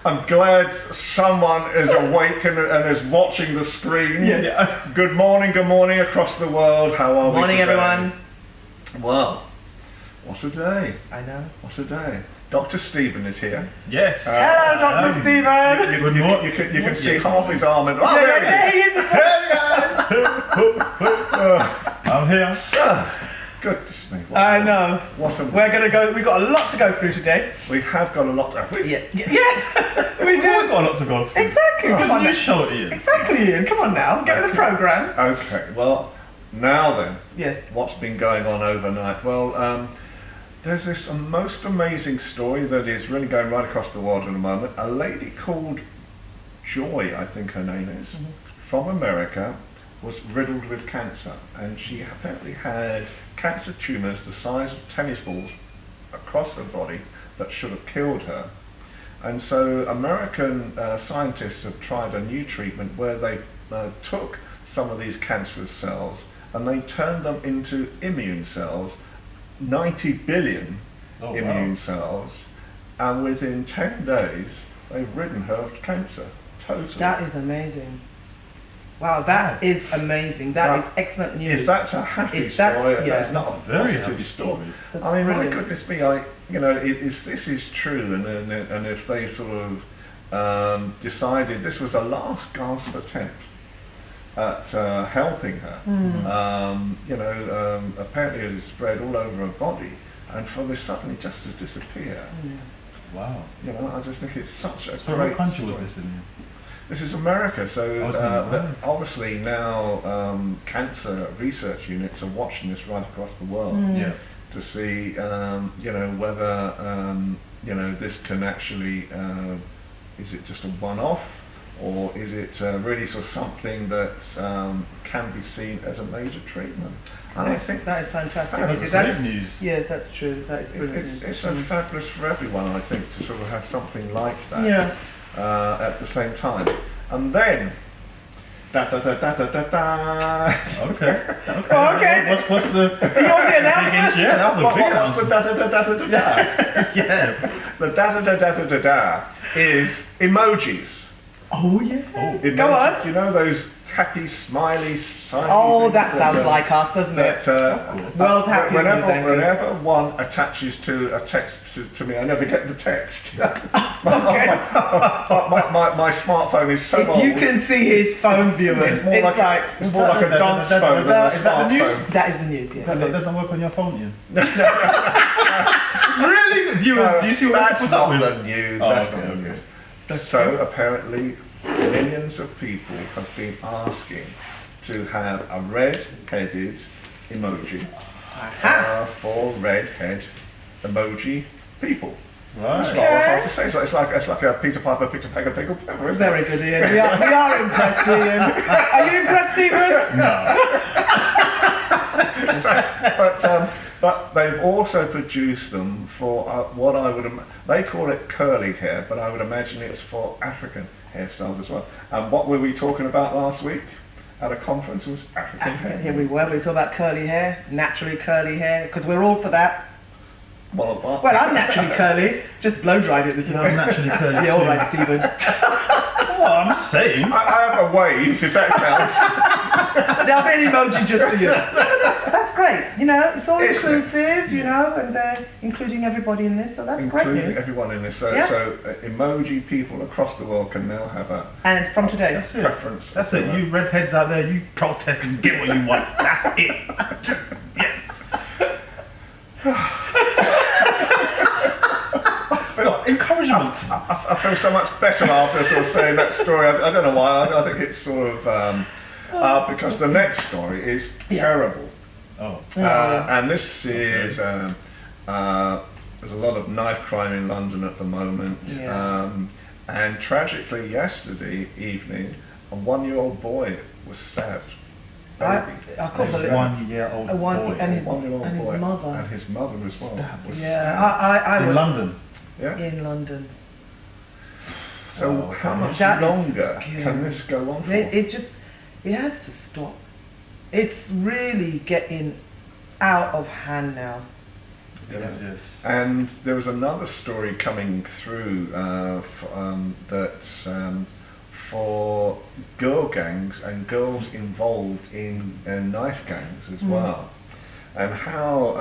I'm glad someone is awake and is watching the screen. Yes. Good morning across the world. How are we Morning, today? everyone. Well, what a day. I know. What a day. Dr. Stephen is here. Yes. Hello, Dr. Stephen. You can see half his arm and... Oh, Yeah, he is. I'm here. So, goodness me. I know. What a... We're going to go, we've got a lot to go through today. We have got a lot to... Yes, we We've do. got a lot to go through. Exactly. Come on New now. show, Ian. Exactly, Ian. Come on now. Get with the programme. Okay, well, now then. Yes. What's been going on overnight? Well, there's this most amazing story that is really going right across the world at the moment. A lady called Joy, I think her name is, from America, was riddled with cancer, and she apparently had cancer tumours the size of tennis balls across her body that should have killed her. And so American scientists have tried a new treatment where they took some of these cancerous cells and they turned them into immune cells, 90 billion immune cells, and within 10 days they've ridden her of cancer, totally. That is amazing. Wow, that is amazing. That is excellent news. If that's a happy story, that's not a very positive happy story. That's I mean, brilliant. my goodness me, if this is true, and if they sort of decided this was a last gasp attempt at helping her, apparently it has spread all over her body, and for this suddenly just to disappear. Wow. I just think it's such a So great what country story. was this in? This is America, so Right. obviously now cancer research units are watching this right across the world Yeah. to see, whether this can actually, is it just a one-off, or is it really sort of something that can be seen as a major treatment? And I think that is fantastic. That is That's- great news. Yeah, that's true. That is brilliant news. it's so fabulous for everyone, I think, to sort of have something like that. Yeah. At the same time. And then, da da da da da da da. Okay. Okay. What's the... Yours the announcement? Yeah, that was a big What's the announcement. da da da da da da da? Yeah. The da da da da da da da is emojis. Oh, yeah. Emojis. Go on. You know those happy, smiley, signy Oh, things that sounds like us, doesn't it? that, World happiest news anchors. whenever one attaches to a text to me, I never get the text. my smartphone is so old. If you can see his phone viewers, It's more like a dance phone than a Is that the news? smartphone. that is the news, yeah. That doesn't work on your phone, Ian. Really? Viewers, do you see what That's I put up not with? the news. Oh, That's okay, not the okay. news. So apparently, millions of people have been asking to have a red-headed emoji for red-head emoji people. That's Right. not hard to say. It's like a Peter Piper picked a peck of pickled pepper, isn't Very it? good, Ian. We are impressed, Ian. Are you impressed, Stephen? No. But they've also produced them for what I would they call it curly hair, but I would imagine it's for African hairstyles as well. And what were we talking about last week at a conference? It was African hair. Here we were talking about curly hair, naturally curly hair, because we're all for that. Well, Well, I'm naturally curly, just blow dried it this I'm morning. naturally curly. Yeah, all right, Stephen. Well, I'm just saying. I have a wave, if that counts. There'll be an emoji just for you. No, but that's great. It's all Isn't it? inclusive, and they're including everybody in this, so that's great Including news. everyone in this. So, Yeah. emoji people across the world can now have a And from today, That's it. preference. That's it. You redheads out there, you protest and get what you want. That's it. Yes. Encouragement. I feel so much better after sort of saying that story. I don't know why. I think it's sort of because the next story is terrible. Oh. And this is there's a lot of knife crime in London at the moment. Yeah. And tragically, yesterday evening, a 1-year-old boy was stabbed. I Baby. can't believe it. 1-year-old boy. And his One-year-old boy mother. and his mother as well. Stabbed. Was Yeah, stabbed. I In was London. Yeah. in London. So Oh, how okay. much That is longer scary. can this go on for? It has to stop. It's really getting out of hand now. Yes. And there was another story coming through for girl gangs and girls involved in knife gangs as well, and how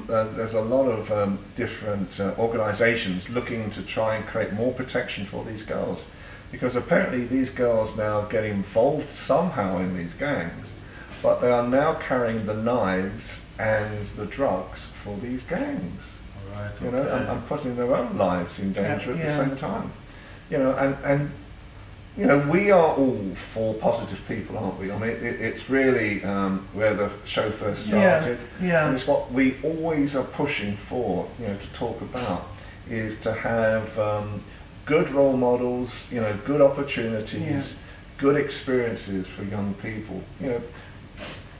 there's a lot of different organisations looking to try and create more protection for these girls, because apparently these girls now get involved somehow in these gangs, but they are now carrying the knives and the drugs for these gangs. Right, You know, and putting their own lives in danger at the same time. You know, and you know, we are all for positive people, aren't we? I mean, it's really where the show first started, and it's what we always are pushing for. You know, to talk about is to have good role models. You know, good opportunities, good experiences for young people. You know.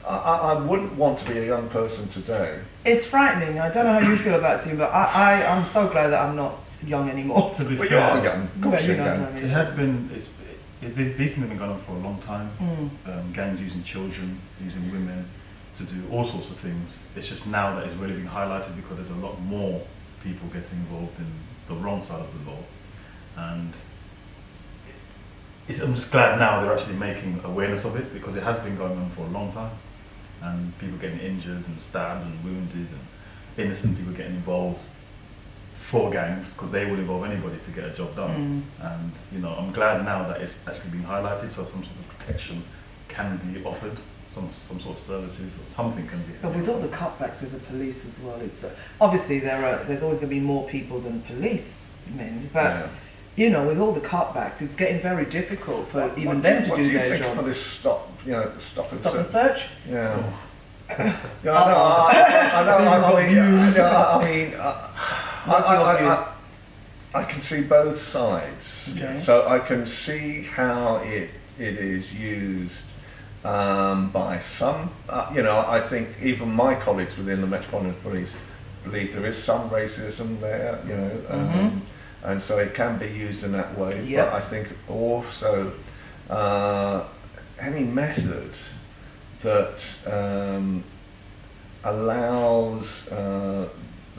I wouldn't want to be a young person today. It's frightening. I don't know how you feel about it, Steve, but I'm so glad that I'm not young anymore. To be Well, fair, you are young. Of course you you're know young. what I mean. it has been. These things have been going on for a long time. Gangs using children, using women to do all sorts of things. It's just now that it's really being highlighted because there's a lot more people getting involved in the wrong side of the law, and I'm just glad now they're actually making awareness of it, because it has been going on for a long time, and people getting injured and stabbed and wounded, and innocent people getting involved for gangs, because they will involve anybody to get a job done. And you know, I'm glad now that it's actually being highlighted, so some sort of protection can be offered, some sort of services or something can be. But with all the cutbacks with the police as well, it's obviously there's always going to be more people than policemen, but you know, with all the cutbacks, it's getting very difficult for even them to do their jobs. What do you think for this stop and search? Yeah. I can see both sides. Okay. So I can see how it is used by some. You know, I think even my colleagues within the Metropolitan Police believe there is some racism there. You know. And so it can be used in that way. Yep. But I think also any method that allows the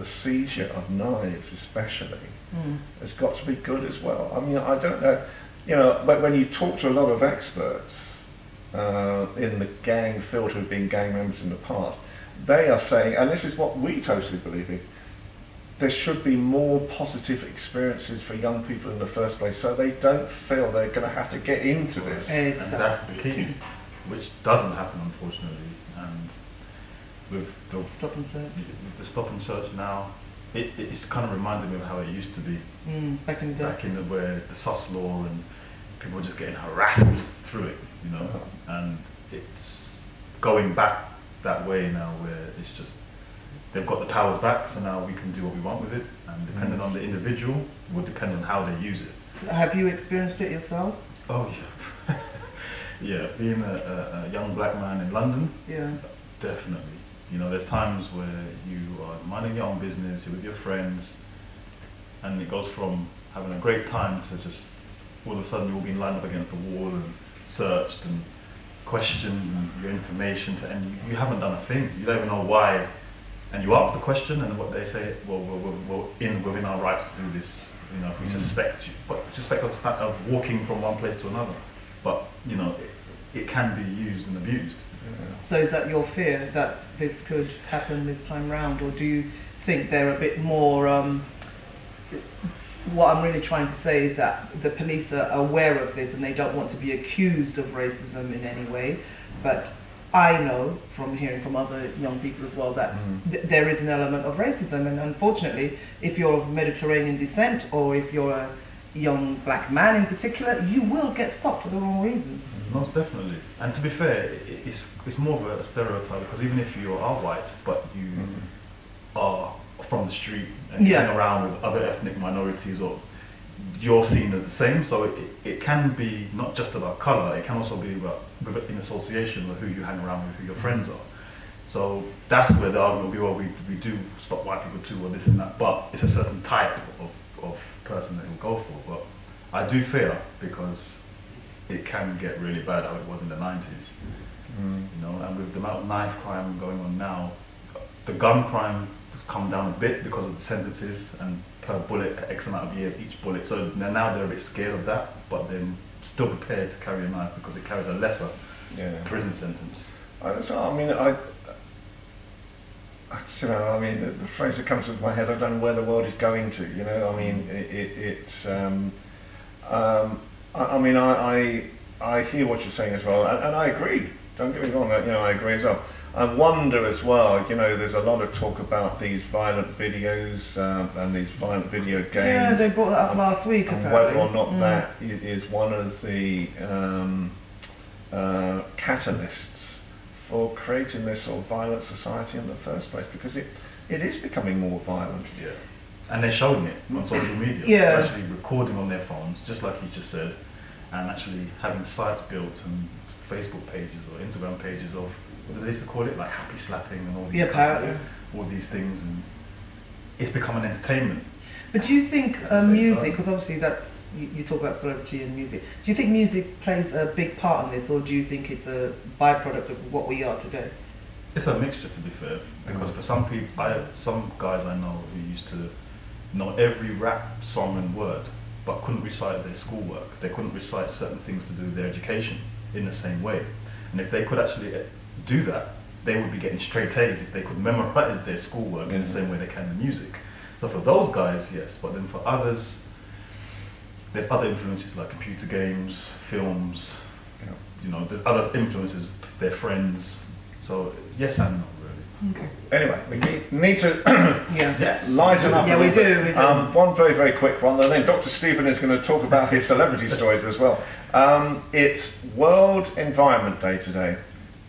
seizure of knives especially has got to be good as well. I mean, I don't know, you know, but when you talk to a lot of experts in the gang field who've been gang members in the past, they are saying, and this is what we totally believe in, there should be more positive experiences for young people in the first place, so they don't feel they're going to have to get into this. And that's the key, which doesn't happen, unfortunately. And with the Stop and search. With the stop and search now, it's kind of reminded me of how it used to be Back in the day. back in where the sus law and people were just getting harassed through it, you know. And it's going back that way now, where it's just they've got the powers back, so now we can do what we want with it, and depending on the individual, will depend on how they use it. Have you experienced it yourself? Oh yeah, yeah. Being a young black man in London, definitely. You know, there's times where you are minding your own business, you're with your friends, and it goes from having a great time to just all of a sudden you're all being lined up against the wall and searched and questioned and your information, and you haven't done a thing. You don't even know why. And you ask the question, and what they say, well, we're within our rights to do this. You know, if we suspect you, but suspect of walking from one place to another. But you know, it can be used and abused. So is that your fear that this could happen this time round, or do you think they're a bit more? What I'm really trying to say is that the police are aware of this and they don't want to be accused of racism in any way, but I know from hearing from other young people as well that there is an element of racism, and unfortunately, if you're of Mediterranean descent or if you're a young black man in particular, you will get stopped for the wrong reasons. Most definitely. And to be fair, it's more of a stereotype, because even if you are white, but you are from the street and you hang around with other ethnic minorities, or you're seen as the same, so it can be not just about colour, it can also be about in association with who you hang around with, who your friends are. So that's where the argument will be, well, we do stop white people too, or this and that, but it's a certain type of person that he'll go for. But I do fear, because it can get really bad how it was in the 90s. You know, and with the amount of knife crime going on now, the gun crime come down a bit because of the sentences and per bullet, X amount of years each bullet. So now they're a bit scared of that, but they're still prepared to carry a knife because it carries a lesser prison sentence. The phrase that comes into my head, I don't know where the world is going to, I hear what you're saying as well, and I agree, don't get me wrong, I agree as well. I wonder as well, there's a lot of talk about these violent videos and these violent video games. Yeah, they brought that up last week, and apparently. whether or not that is one of the catalysts for creating this sort of violent society in the first place, because it is becoming more violent. Yeah, and they're showing it on social media. Yeah. They're actually recording on their phones, just like you just said, and actually having sites built and Facebook pages or Instagram pages of, what do they used to call it, like happy slapping and all these all these things, and it's become an entertainment. But do you think music, because obviously that's, you talk about celebrity and music, do you think music plays a big part in this, or do you think it's a byproduct of what we are today? It's a mixture, to be fair, because for some people, some guys I know who used to know every rap song and word, but couldn't recite their schoolwork. They couldn't recite certain things to do with their education in the same way. And if they could actually do that, they would be getting straight A's if they could memorize their schoolwork in the same way they can the music. So for those guys, yes, but then for others, there's other influences like computer games, films, there's other influences, their friends. So yes and no, really. Okay. Anyway, we need to lighten up. Yeah, we do. One very, very quick one, and then Dr. Steven is going to talk about his celebrity stories as well. It's World Environment Day today.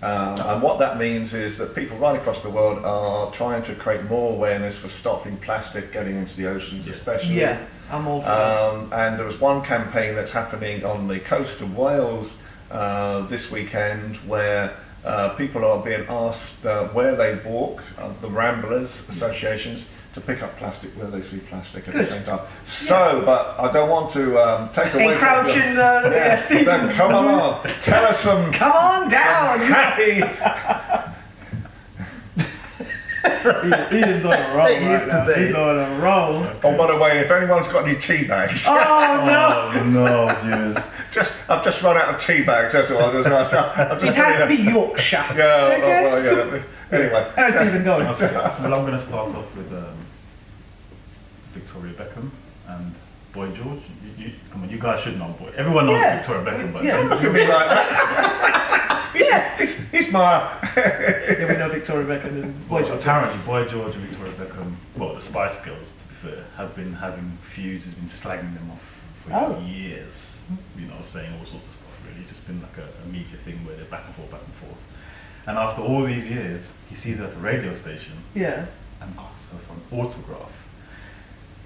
And what that means is that people right across the world are trying to create more awareness for stopping plastic getting into the oceans, especially. Yeah, I'm all for that. And there was one campaign that's happening on the coast of Wales this weekend where people are being asked where they walk, the Ramblers associations, to pick up plastic where they see plastic at the same time. So, but I don't want to take away encroaching the so come along, tell us some. Come on down. Some happy. Ian's on a roll right now. He's on a roll. Oh, by the way, if anyone's got any tea bags. Oh no! Oh no, yes. I've just run out of tea bags. That's all. It has to be Yorkshire. Yeah. Okay? Well, yeah. Anyway. How's Stephen going? Okay. Well, I'm going to start off with Victoria Beckham and Boy George. Come on, you guys should know Boy. Everyone knows Victoria Beckham, but Look at me like that. He's my. Yeah, we know Victoria Beckham and Boy George. Apparently, Boy George and Victoria Beckham, well, the Spice Girls, to be fair, have been having feuds. Has been slagging them off for years. Saying all sorts of stuff. Really, it's just been like a media thing where they're back and forth. And after all these years, he sees her at the radio station and asks her for an autograph.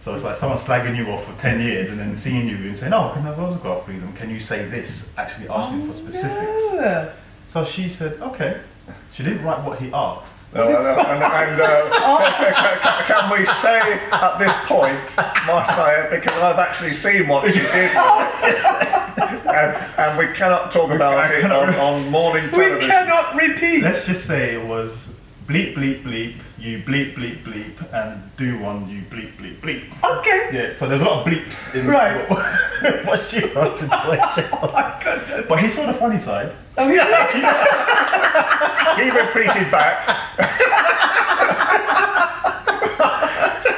So it's like someone slagging you off for 10 years and then seeing you and saying, "Oh, can I have an autograph, please? And can you say this?" Actually asking for specifics. No. So she said, "Okay." She didn't write what he asked. Can we say at this point, might I, because I've actually seen what she did, and we cannot talk about it on morning television. We cannot repeat. Let's just say it was bleep, bleep, bleep, you bleep, bleep, bleep, and do one, you bleep, bleep, bleep. Okay. Yeah, so there's a lot of bleeps in what she wrote to Boy George. Oh my goodness. But he saw the funny side. Oh, yeah. He repeated back.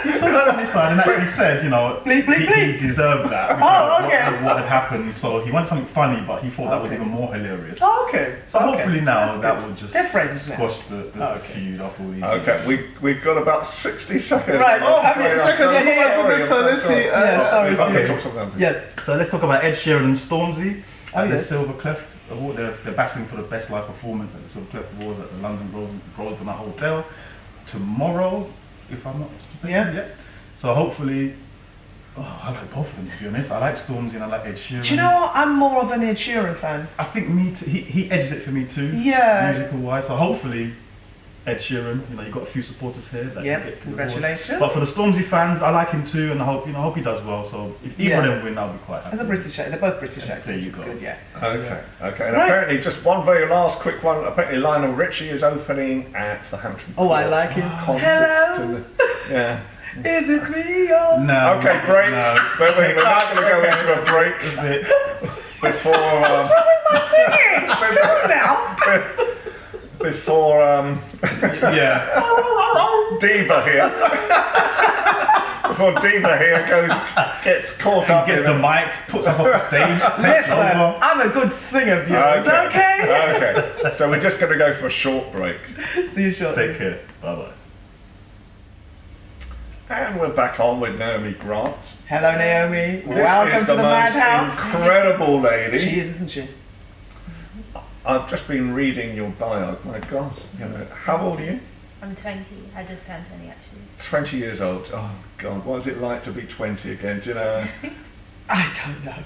He saw the funny side and actually said, Bleep, bleep, bleep. he deserved that. What had happened. So he wanted something funny, but he thought that was even more hilarious. Oh, okay. So hopefully now That's that good. will just They're friends squash the feud after all these years. Okay, we've got about 60 seconds. Right. Oh, have you second? Sorry. Okay, talk something else. Yeah. So let's talk about Ed Sheeran and Stormzy at the yes. Silver Clef Award. They're battling for the best live performance at the Silver Clef Awards at the London Grosvenor Hotel tomorrow, if I'm not mistaken. Yeah. So hopefully, I like both of them, to be honest. I like Stormzy and I like Ed Sheeran. Do you know what? I'm more of an Ed Sheeran fan. I think me too. He edges it for me too. Yeah. Musical wise. So hopefully, Ed Sheeran. You've got a few supporters here. That Yeah. can get to the Congratulations. award. But for the Stormzy fans, I like him too, and I hope he does well. So if either of them win, I'll be quite happy. As a British actor, they're both British actors. There you which go. is good, yeah. Okay. And Right. apparently, just one very last quick one. Apparently, Lionel Richie is opening at the Hampton. Oh, I like him. Concert Hello. to the- Yeah. Is it me or? No. Okay, break. No. But we're not going to go into a break Is it? before. What's wrong with my singing? Come on now. Before Yeah. Diva here. Before Diva here gets caught up Gets in the a- mic, puts us off the stage, takes Listen, over. I'm a good singer, viewers, okay? Okay. So we're just going to go for a short break. See you shortly. Take care. Bye bye. And we're back on with Naomi Grant. Hello, Naomi. This Welcome is to the most Madhouse. incredible lady. She is, isn't she? I've just been reading your bio. My God, how old are you? I'm 20. I just turned 20 actually. 20 years old. Oh God, what is it like to be 20 again? Do you know? I don't know.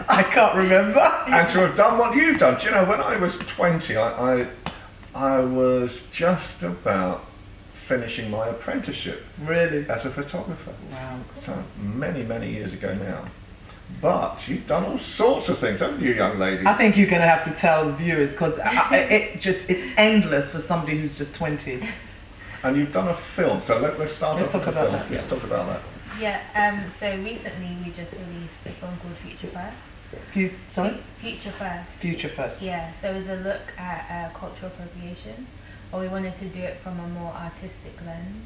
I can't remember. And to have done what you've done. Do you know, when I was 20, I was just about finishing my apprenticeship Really? as a photographer. Wow. So many, many years ago now. But you've done all sorts of things, haven't you, young lady? I think you're going to have to tell the viewers because it's endless for somebody who's just 20. And you've done a film, so let's start Let's off talk with the about film. that, Let's yeah. talk about that. Yeah, so recently we just released a film called Future First. Sorry? Future First. Future first. Yeah, so it was a look at cultural appropriation, but we wanted to do it from a more artistic lens.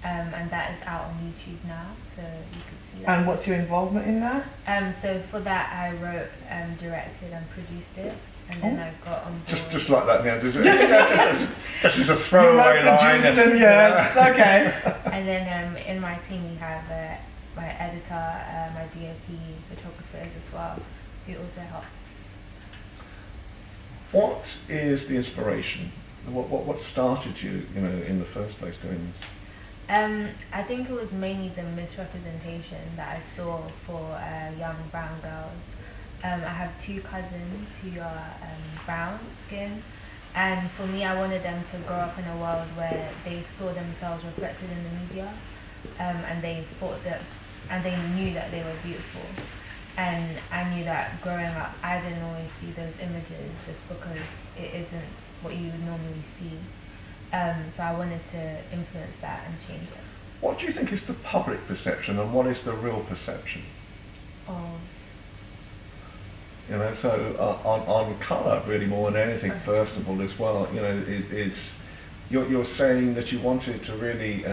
And that is out on YouTube now, so you can see that. And what's your involvement in that? So for that I wrote, directed and produced it, and then I got on board. Just like that, yeah. Just as a throwaway You wrote, line. produced them, yes. Okay. And then in my team we have my editor, my DOP, photographers as well, who also help. What is the inspiration? What started you, in the first place doing this? I think it was mainly the misrepresentation that I saw for young brown girls. I have two cousins who are brown skin, and for me I wanted them to grow up in a world where they saw themselves reflected in the media, and they thought that, and they knew that they were beautiful. And I knew that growing up I didn't always see those images just because it isn't what you would normally see. So I wanted to influence that and change it. What do you think is the public perception and what is the real perception? Oh, So on colour really more than anything, first of all as well, you're saying that you wanted to really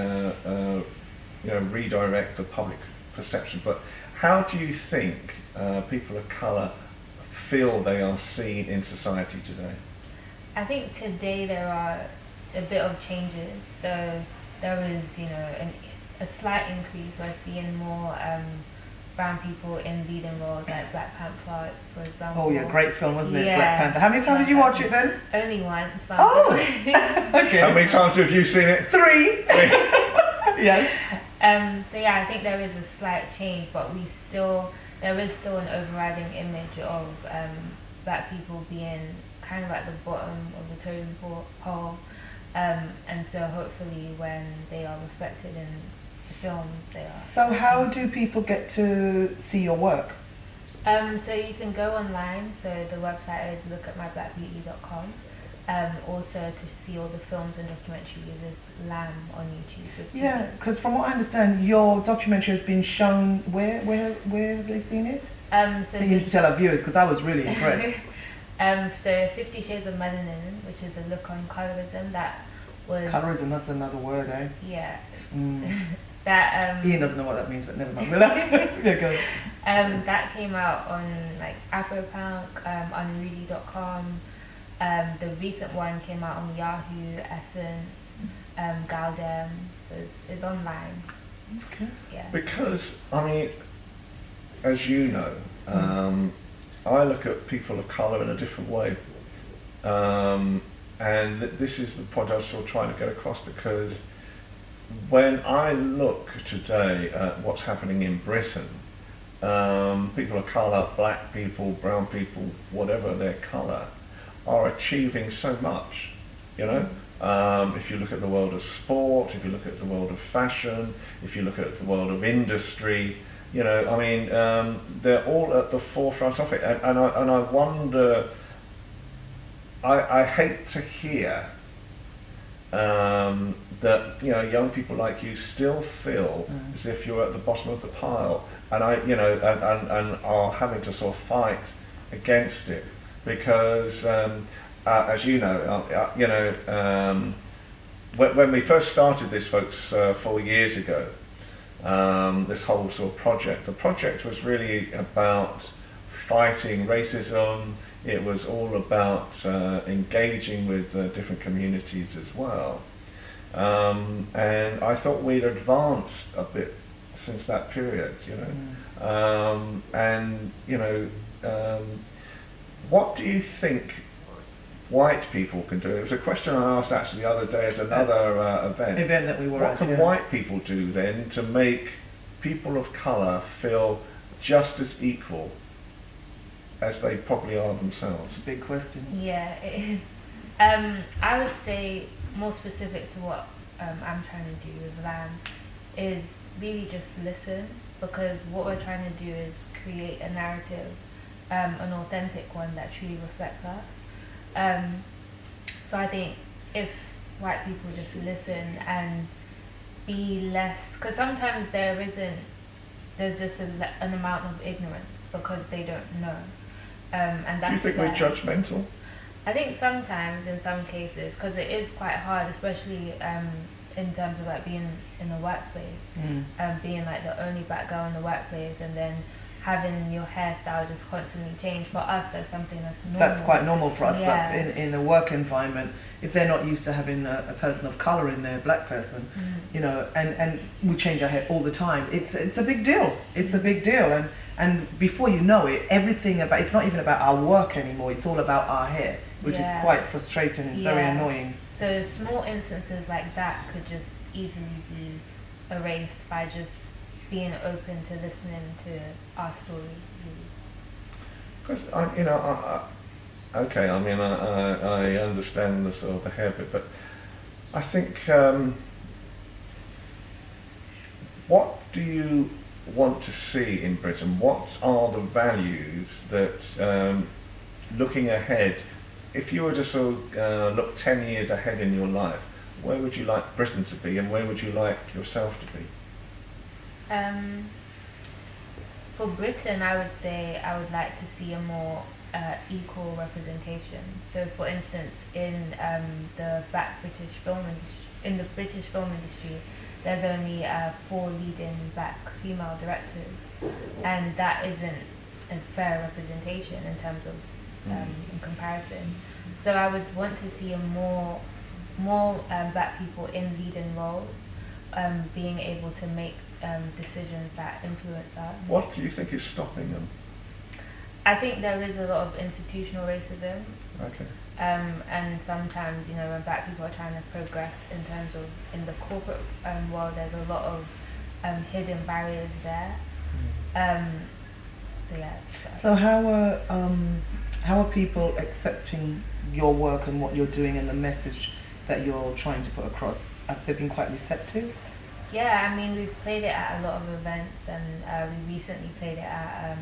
redirect the public perception, but how do you think people of colour feel they are seen in society today? I think today there are a bit of changes. So there is, a slight increase. We're seeing more brown people in leading roles, like Black Panther, for example. Oh yeah, great film, wasn't it? Yeah. Black Panther. How many times did you watch it then? Only once. Oh! How Okay. many times have you seen it? 3. Yes. So yeah, I think there is a slight change, but there is still an overriding image of black people being kind of at the bottom of the totem pole. And so hopefully when they are reflected in the films, they are. So how do people get to see your work? So you can go online, so the website is lookatmyblackbeauty.com. Also to see all the films and documentaries is LAMBB on YouTube. with two Yeah, Ms. because from what I understand, your documentary has been shown where have they seen it? So I think you need to tell our viewers because I was really impressed. So 50 Shades of Melanin, which is a look on colorism that was... Colorism, that's another word, eh? Yeah. Mm. That Ian doesn't know what that means, but never mind. We'll have to go. that came out on like Afropunk, on Rudy.com. The recent one came out on Yahoo, Essence, Galdem. So it's online. Okay. Yeah. Because, as you know, I look at people of colour in a different way. And this is the point I was sort of trying to get across, because when I look today at what's happening in Britain, people of colour, black people, brown people, whatever their colour, are achieving so much, If you look at the world of sport, if you look at the world of fashion, if you look at the world of industry, they're all at the forefront of it. And I wonder, I hate to hear that young people like you still feel as if you're at the bottom of the pile, and and are having to sort of fight against it because, as when we first started this, folks, 4 years ago, this whole sort of project, the project was really about fighting racism. It was all about engaging with different communities as well. And I thought we'd advanced a bit since that period, what do you think white people can do? It was a question I asked actually the other day at another event that we were at. What can white people do then to make people of colour feel just as equal as they probably are themselves? It's a big question. Yeah, it is. I would say, more specific to what I'm trying to do with LAMB, is really just listen, because what we're trying to do is create a narrative, an authentic one that truly reflects us. So I think if white people just listen and be less, because sometimes there's just an amount of ignorance because they don't know. And that's do you think we're judgmental? I think sometimes, in some cases, because it is quite hard, especially in terms of like being in the workplace, being like the only black girl in the workplace, and then having your hairstyle just constantly change. For us, that's something that's normal. That's quite normal for us, Yeah. but in a work environment, if they're not used to having a person of colour in there, black person, and we change our hair all the time, it's a big deal. It's a big deal, and before you know it, it's not even about our work anymore. It's all about our hair, which is quite frustrating and very annoying. So small instances like that could just easily be erased by just being open to listening to our story. Because okay, I mean, I understand the sort of the hair bit, but I think what do you want to see in Britain? What are the values that, looking ahead, if you were to sort of look 10 years ahead in your life, where would you like Britain to be, and where would you like yourself to be? For Britain, I would say I would like to see a more equal representation. So, for instance, in the British film industry, there's only 4 leading black female directors, and that isn't a fair representation in terms of in comparison. So I would want to see more black people in leading roles, being able to make decisions that influence us. What do you think is stopping them? I think there is a lot of institutional racism. Okay. And sometimes, when black people are trying to progress in terms of in the corporate world, there's a lot of hidden barriers there. So how are people accepting your work and what you're doing and the message that you're trying to put across? Have they been quite receptive? Yeah, I mean, we've played it at a lot of events, and we recently played it at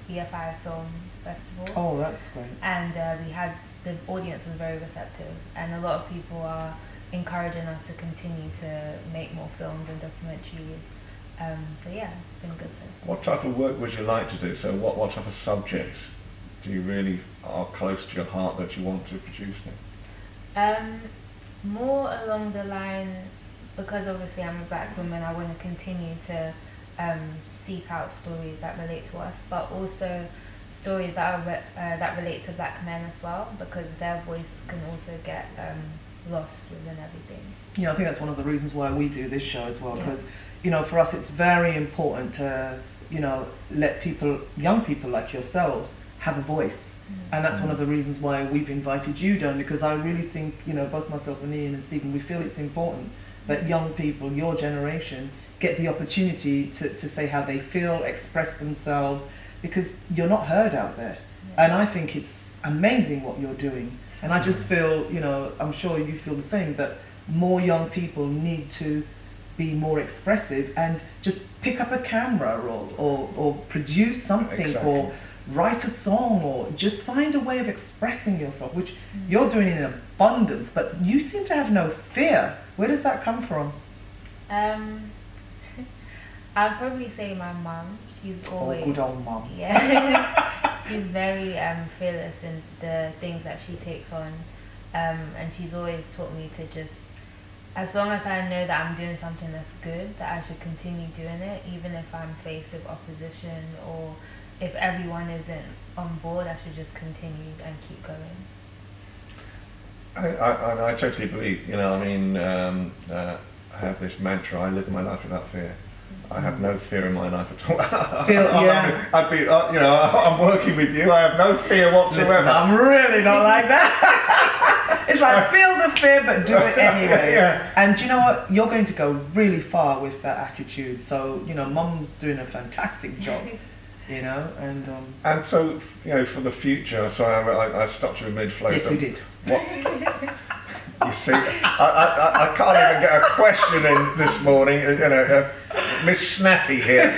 BFI Film Festival. Oh, that's great. And the audience was very receptive, and a lot of people are encouraging us to continue to make more films and documentaries. So yeah, it's been good so far. What type of work would you like to do? So what type of subjects do you really are close to your heart that you want to produce now? More along the line, because obviously I'm a black woman, I want to continue to seek out stories that relate to us, but also stories that are that relate to black men as well, because their voice can also get lost within everything. Yeah, I think that's one of the reasons why we do this show as well, because for us it's very important to let young people like yourselves have a voice. And that's one of the reasons why we've invited you down, because I really think, both myself and Ian and Stephen, we feel it's important that young people, your generation, get the opportunity to say how they feel, express themselves, because you're not heard out there. And I think it's amazing what you're doing. And I just feel, I'm sure you feel the same, that more young people need to be more expressive and just pick up a camera or produce something or write a song, or just find a way of expressing yourself, which you're doing in abundance, but you seem to have no fear Where does that come from? I'd probably say my mum. She's always good old mum. Yeah, she's very fearless in the things that she takes on, and she's always taught me to just, as long as I know that I'm doing something that's good, that I should continue doing it, even if I'm faced with opposition or if everyone isn't on board, I should just continue and keep going. I totally believe, I mean, I have this mantra, I live my life without fear. I have no fear in my life at all. I'm working with you, I have no fear whatsoever. Listen, I'm really not like that. It's like, feel the fear, but do it anyway. Yeah. And do you know what? You're going to go really far with that attitude. So, Mum's doing a fantastic job. And so, for the future, sorry, I stopped you in mid-flow. Yes, you did. What? You see, I can't even get a question in this morning. Miss Snappy here,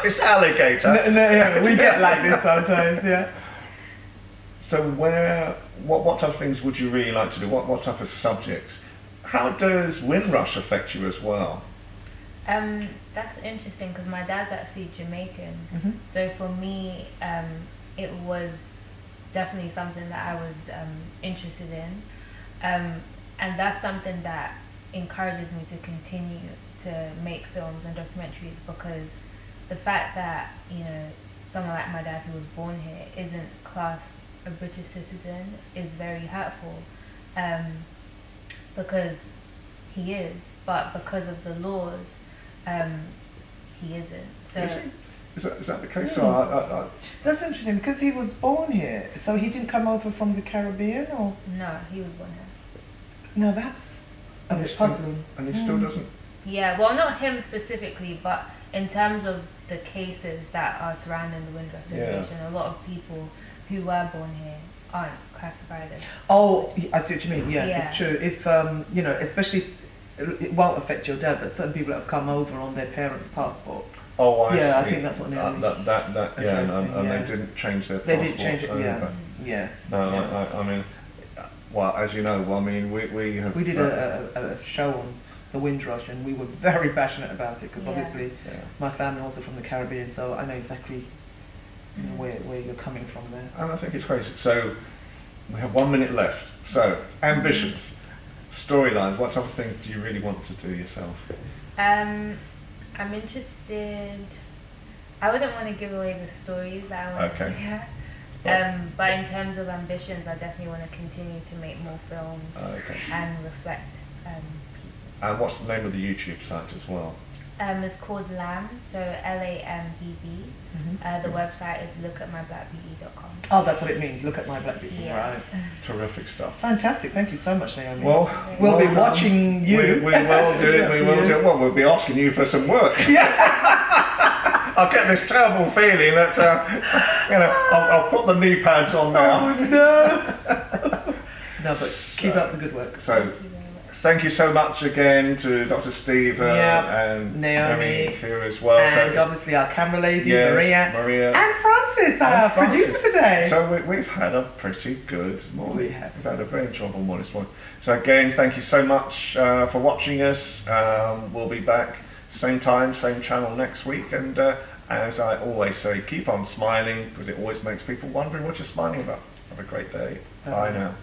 Miss Alligator. No, we get like this sometimes, yeah. So, what type of things would you really like to do? What type of subjects? How does Windrush affect you as well? That's interesting because my dad's actually Jamaican. Mm-hmm. So for me, it was definitely something that I was interested in. And that's something that encourages me to continue to make films and documentaries, because the fact that, someone like my dad who was born here isn't classed a British citizen is very hurtful, because he is, but because of the laws, he isn't. So is that the case? Mm. That's interesting, because he was born here, so he didn't come over from the Caribbean, or? No, he was born here. No, that's a bit puzzling. And he still doesn't? Yeah, well, not him specifically, but in terms of the cases that are surrounding the Windrush situation, a lot of people who were born here aren't classified as. Oh, I see what you mean. Yeah, it's true. If especially, it won't affect your dad, but certain people that have come over on their parents' passport. Oh, I see. I think that's what Naomi's and they didn't change their passports. They did change it. Over. Yeah. No, I mean, well, as you know, we did a show on the Windrush, and we were very passionate about it, because obviously my family also from the Caribbean, so I know exactly where you're coming from there. And I think it's crazy. So we have 1 minute left. So ambitions, storylines. What type of things do you really want to do yourself? I'm interested. I wouldn't want to give away the stories that I want to hear. But in terms of ambitions, I definitely want to continue to make more films and reflect people. And what's the name of the YouTube site as well? It's called LAMBB, so LAMBB. Mm-hmm. The website is lookatmyblackbeauty.com. Oh, that's what it means, look at my black beauty. Yeah. Right. Terrific stuff. Fantastic, thank you so much, Naomi. Well we'll be watching you. We will do. Well, we'll be asking you for some work. Yeah. I get this terrible feeling that, I'll put the knee pads on now. Oh, no. No, but keep up the good work. So, thank you so much again to Dr. Steve and Naomi here as well. And obviously our camera lady, Maria. And Francis, our producer today. So we've had a pretty good morning. We've had a very enjoyable morning this morning. So again, thank you so much for watching us. We'll be back same time, same channel next week. And as I always say, keep on smiling, because it always makes people wondering what you're smiling about. Have a great day. Bye now.